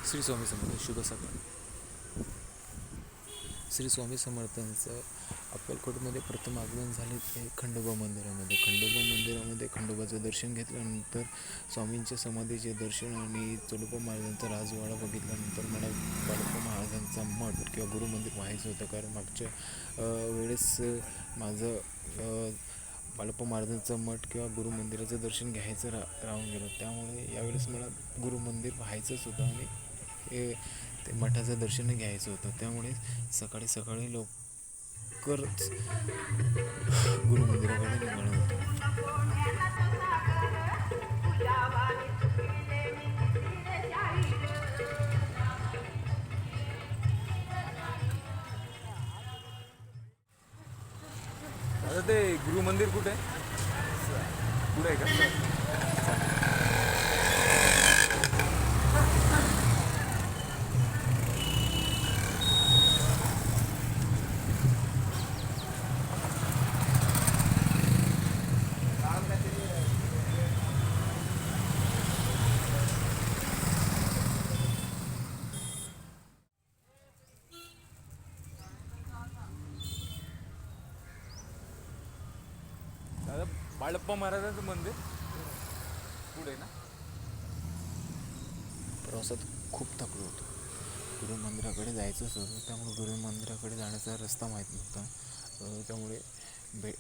श्री स्वामी समर्थ. शुभ सकाळ. श्री स्वामी समर्थांचं अक्कलकोटमध्ये प्रथम आगमन झाले ते खंडोबा मंदिरामध्ये खंडोबाचं दर्शन घेतल्यानंतर स्वामींच्या समाधीचे दर्शन आणि चोलोबा महाराजांचा राजवाडा बघितल्यानंतर मला बाळप्पा महाराजांचा मठ किंवा गुरुमंदिर पाहायचं होतं. कारण मागच्या वेळेस माझं बाळप्पा महाराजांचं मठ किंवा गुरुमंदिराचं दर्शन घ्यायचं राहून गेलं. त्यामुळे यावेळेस मला गुरुमंदिर पाहायचंच होतं आणि ते मठाचं दर्शन घ्यायचं होतं. त्यामुळे सकाळी सकाळी लवकरच गुरुमंदिराकडे निघालो होतो. आता ते गुरुमंदिर कुठे आहे? पुढे आहे का? दादा बाळप्पा महाराजांचं मंदिर पुढे आहे ना? प्रवासात खूप थकलो होतो. गुरुमंदिराकडे जायचंच होतं. त्यामुळे गुरुमंदिराकडे जाण्याचा रस्ता माहीत नव्हता. त्यामुळे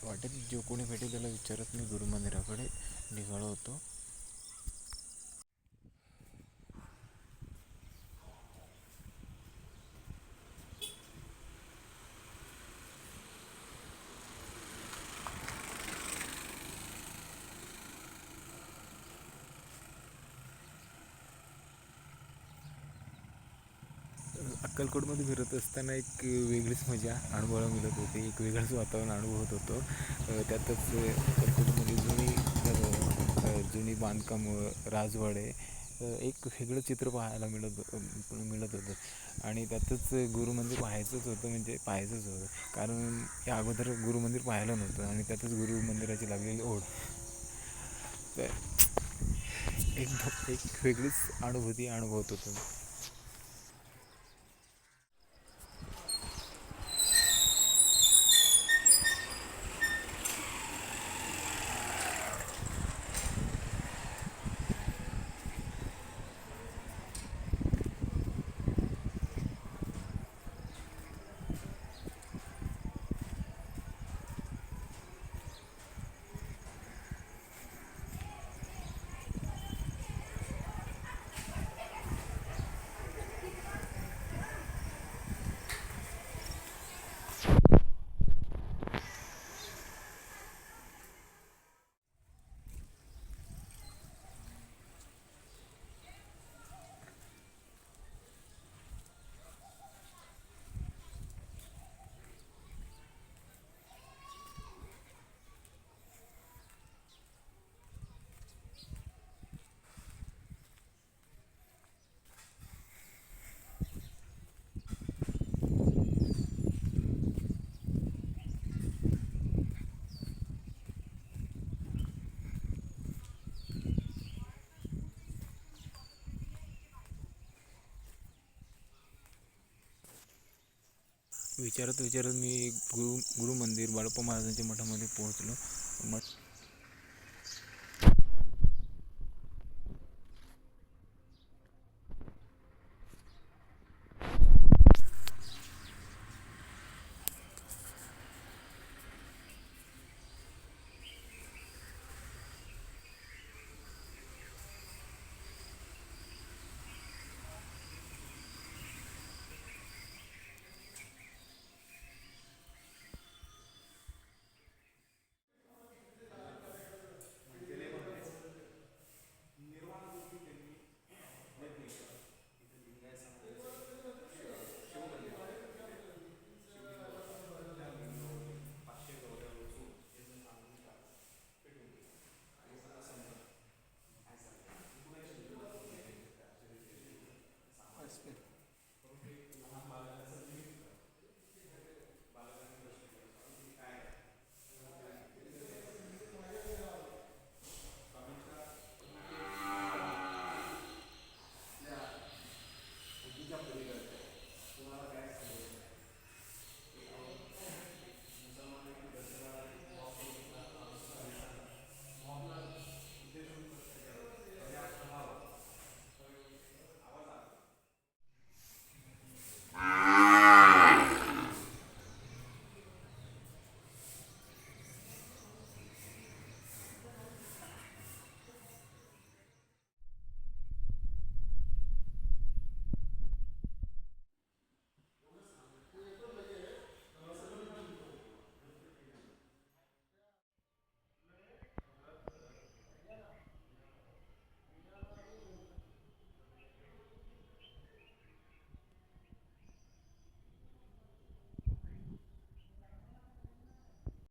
वाटेत जो कोणी भेटेल त्याला विचारत मी गुरुमंदिराकडे निघालो होतो. अक्कलकोटमध्ये फिरत असताना एक वेगळीच मजा अनुभवायला मिळत होती. एक वेगळंच वातावरण अनुभवत होतो. त्यातच अक्कलकोटमध्ये जुनी बांधकामं, राजवाडे, एक वेगळं चित्र पाहायला मिळत होतं. आणि त्यातच गुरुमंदिर पाहायचंच होतं. कारण या अगोदर गुरुमंदिर पाहायला नव्हतं आणि त्यातच गुरुमंदिराची लागलेली ओढ. तर एक वेगळीच अनुभूती अनुभवत होतो. विचारत मी गुरुमंदिर बाळप्पा महाराजांच्या मठामध्ये पोहोचलो.